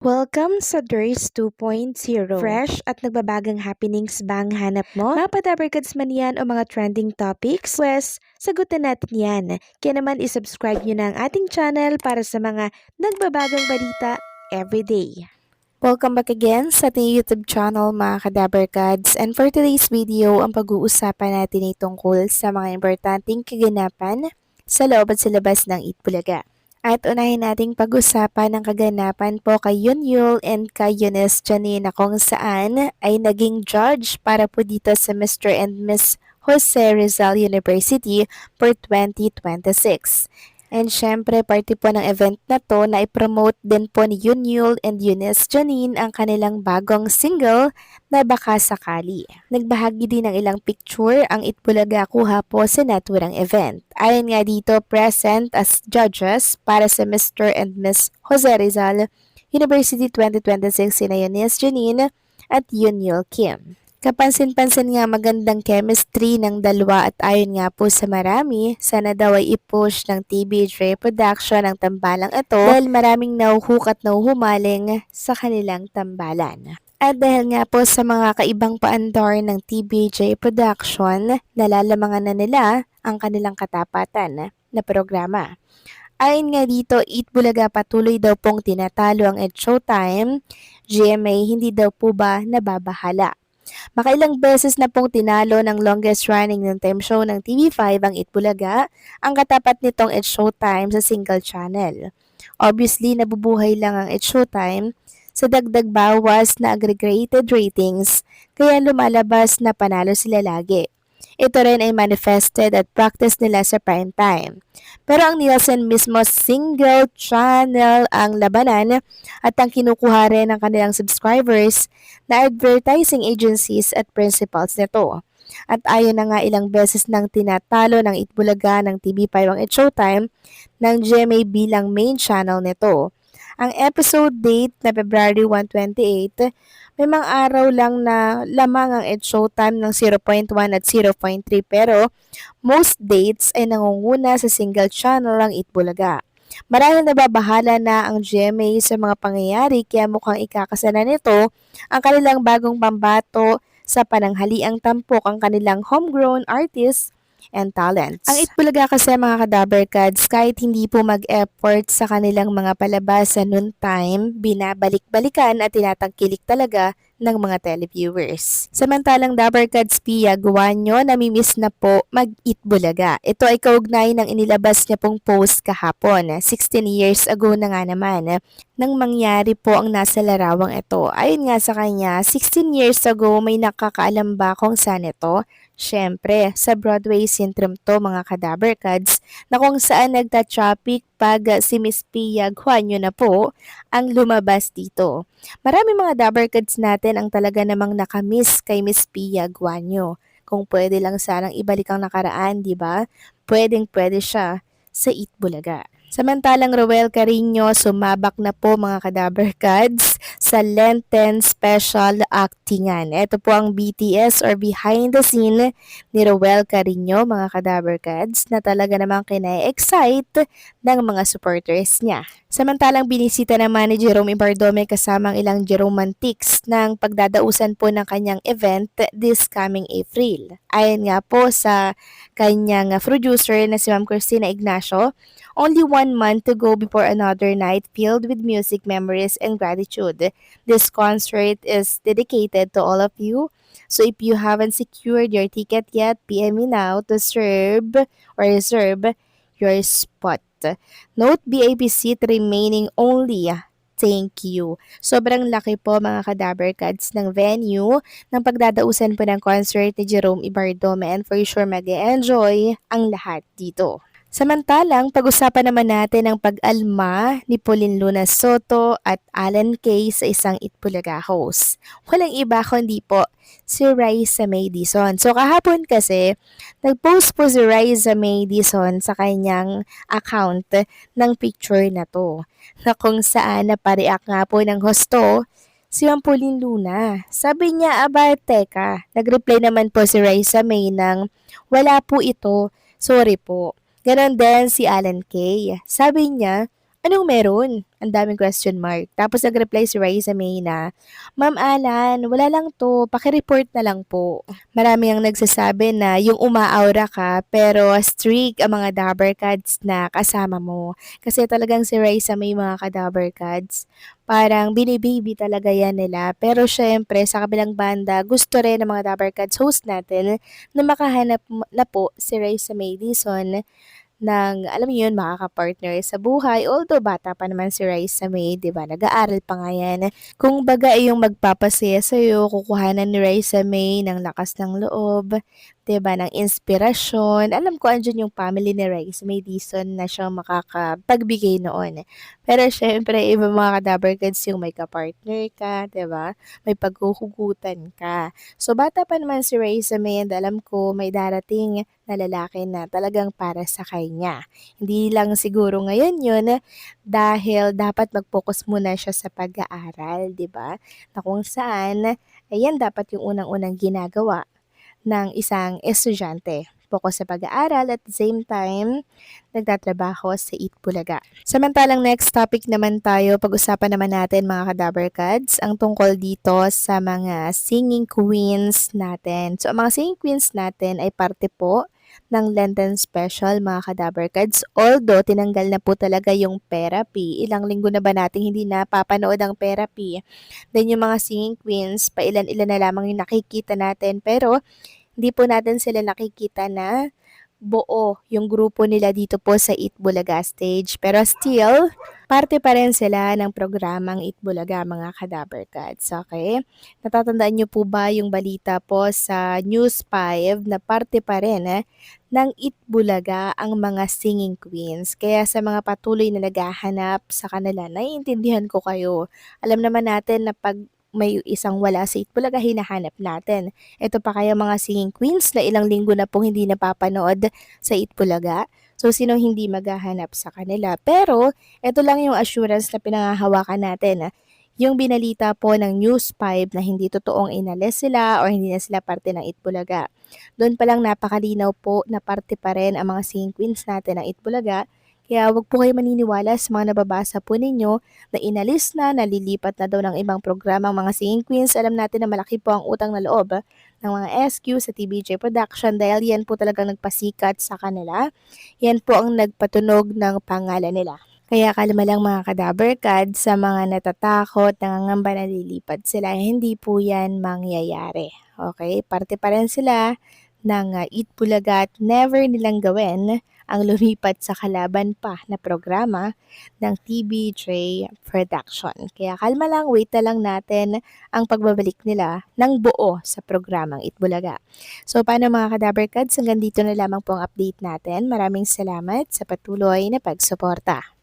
Welcome sa DRS 2.0. Fresh at nagbabagang happenings ba ang hanap mo? Mga padabarkads man yan o mga trending topics? Pwes, sagutin natin yan. Kaya naman isubscribe nyo na ang ating channel para sa mga nagbabagang balita everyday. Welcome back again sa ating YouTube channel mga kadabarkads. And for today's video, ang pag-uusapan natin ay tungkol sa mga importanteng kaganapan sa loob at sa labas ng Itbulaga. At unahin nating pag-usapan ang kaganapan po kay Yunyul and kay Eunice Janine na kung saan ay naging judge para po dito sa Mr. and Miss Jose Rizal University for 2026. And syempre, party po ng event na to na i-promote din po ni Yunyul and Eunice Janine ang kanilang bagong single na Baka Sakali. Nagbahagi din ng ilang picture ang Itbulaga kuha po sa naturang event. Ayon nga dito, present as judges para sa Mr. and Miss Jose Rizal University 2026 sina Eunice Janine at Yunyul Kim. Kapansin-pansin nga magandang chemistry ng dalawa at ayon nga po sa marami, sana daw ay i-push ng TBJ Production ang tambalang ito dahil maraming nauhuk at nauhumaling sa kanilang tambalan. At dahil nga po sa mga kaibang paandar ng TBJ Production, nalalamangan na nila ang kanilang katapatan na programa. Ayon nga dito, Itbulaga patuloy daw pong tinatalo ang It's Showtime, GMA hindi daw po ba nababahala. Makailang beses na pong tinalo ng longest running ng time show ng TV5 ang Itbulaga, ang katapat nitong It's Showtime sa single channel. Obviously, nabubuhay lang ang It's Showtime sa dagdag bawas na aggregated ratings, kaya lumalabas na panalo sila lagi. Ito rin ay manifested at practice nila sa prime time. Pero ang Nielsen mismo single channel ang labanan at ang kinukuha rin ng kanilang subscribers na advertising agencies at principals nito. At ayon na nga ilang beses nang tinatalo ng Itbulaga ng TV5 ang It's Showtime ng GMA bilang main channel nito. Ang episode date na February 128, may mga araw lang na lamang ang It's Showtime ng 0.1 at 0.3 pero most dates ay nangunguna sa single channel ang Itbulaga. Marahil nababahala na ang GMA sa mga pangyayari kaya mukhang ikakasana nito ang kanilang bagong pambato sa pananghaliang tampok ang kanilang homegrown artists and talents. Ang Itbulaga kasi mga kadabarkads, kahit hindi po mag-effort sa kanilang mga palabas sa noon time, binabalik-balikan at tinatangkilik talaga ng mga televiewers. Samantalang Dabarkads Pia Guanyo namimiss na po mag-Itbulaga. Ito ay kaugnay ng inilabas niya pong post kahapon, 16 years ago na nga naman, nang mangyari po ang nasa larawang ito. Ayon nga sa kanya, 16 years ago may nakakaalam ba kung saan ito? Siyempre, sa Broadway Syndrome to mga kadabarkads na kung saan nagta-traffic pag si Miss Pia Guanyo na po ang lumabas dito. Marami mga dabarkads natin ang talaga namang nakamiss kay Miss Pia Guanyo. Kung pwede lang sanang ibalik ang nakaraan, di ba? Pwedeng-pwede siya sa Itbulaga. Samantalang Roel Carino sumabak na po mga kadabarkads sa Lenten Special Actingan. Ito po ang BTS or behind the scene ni Roel Carino mga kadabarkads na talaga namang kina-excite ng mga supporters niya. Samantalang binisita naman ni Jerome Ibardome kasama ang ilang Jeromantics ng pagdadausan po ng kanyang event this coming April. Ayon nga po sa kanyang producer na si Ma'am Christina Ignacio, only 1 month to go before another night filled with music, memories, and gratitude. This concert is dedicated to all of you. So if you haven't secured your ticket yet, PM me now to reserve your spot. Note VIP seat remaining only. Thank you. Sobrang laki po mga kadabarkads ng venue ng pagdadausan po ng concert ni Jerome Ibardome and for sure mag-enjoy ang lahat dito. Samantalang, pag-usapan naman natin ang pag-alma ni Pauline Luna Soto at Alan Kay sa isang Itbulaga host. Walang iba kundi po si Raisa May Dizon. So kahapon kasi, nag-post po si Raisa May Dizon sa kanyang account ng picture na to. Na kung saan napareact nga po ng hosto si Ma'am Pauline Luna. Sabi niya, aba teka, nag-reply naman po si Raisa May ng, wala po ito, sorry po. Ganon din si Alan Kay. Sabi niya, Anong meron? Ang daming question mark. Tapos nag-reply si Raisa May na, Ma'am Alan, wala lang to, paki-report na lang po. Marami ang nagsasabi na yung umaaura ka pero strict ang mga Dabber Cats na kasama mo. Kasi talagang si Raisa May mga ka-Dabber Cats, parang binibaby talaga yan nila. Pero syempre sa kabilang banda, gusto rin ng mga Dabber Cats host natin na makahanap na po si Raisa May Dizon ng, alam mo yun, makaka-partner sa buhay. Although bata pa naman si Raisa May, di ba? Nag-aaral pa nga yan. Kung baga yung magpapasaya sa'yo, kukuhanan ni Raisa May ng lakas ng loob, di ba? Ng inspirasyon. Alam ko, andyan yung family ni Raisa May Dizon na siyang makakapagbigay noon. Pero syempre, iba mga kadabar kids yung may ka-partner ka, di ba? May paghuhugutan ka. So, bata pa naman si Raisa May and alam ko may darating na lalaki na talagang para sa kanya. Hindi lang siguro ngayon yun dahil dapat mag-focus muna siya sa pag-aaral, 'di ba? Na kung saan, ayan dapat yung unang-unang ginagawa ng isang estudyante. Focus sa pag-aaral at the same time, nagtatrabaho sa Eat Bulaga. Samantalang next topic naman tayo, pag-usapan naman natin mga kadabar Kads, ang tungkol dito sa mga singing queens natin. So, ang mga singing queens natin ay parte po ng Lenten Special mga kadabar Kads. Although, tinanggal na po talaga yung therapy. Ilang linggo na ba natin hindi napapanood ang therapy? Then yung mga singing queens, pailan-ilan na lamang yung nakikita natin. Pero, hindi po natin sila nakikita na buo yung grupo nila dito po sa Eat Bulaga stage. Pero still, parte pa rin sila ng programang Eat Bulaga mga Kadaber Cats. Okay? Natatandaan niyo po ba yung balita po sa News 5 na parte pa rin ng Eat Bulaga ang mga singing queens. Kaya sa mga patuloy na naghahanap sa kanila, naiintindihan ko kayo. Alam naman natin na pag may isang wala sa Itbulaga, hinahanap natin. Ito pa kaya mga singing queens na ilang linggo na pong hindi napapanood sa Itbulaga. So, sino hindi maghahanap sa kanila? Pero, ito lang yung assurance na pinangahawakan natin. Yung binalita po ng News 5 na hindi totoong inalis sila o hindi na sila parte ng Itbulaga. Doon pa lang napakalinaw po na parte pa rin ang mga singing queens natin ng Itbulaga. Kaya wag po kayo maniniwala sa mga nababasa po ninyo na inalis na, nalilipat na daw ng ibang programa ang mga singing queens. Alam natin na malaki po ang utang na loob ng mga SQ sa TBJ Production dahil yan po talagang nagpasikat sa kanila. Yan po ang nagpatunog ng pangalan nila. Kaya kalma lang mga kadaberkad sa mga natatakot, nangangamba na lilipat sila, hindi po yan mangyayari. Okay? Parte pa rin sila ng Eat Bulaga at never nilang gawin ang lumipat sa kalaban pa na programa ng TBJ Production. Kaya kalma lang, wait na lang natin ang pagbabalik nila ng buo sa programang Itbulaga. So paano mga Kadaber Kads, hanggang dito na lamang po ang update natin. Maraming salamat sa patuloy na pagsuporta.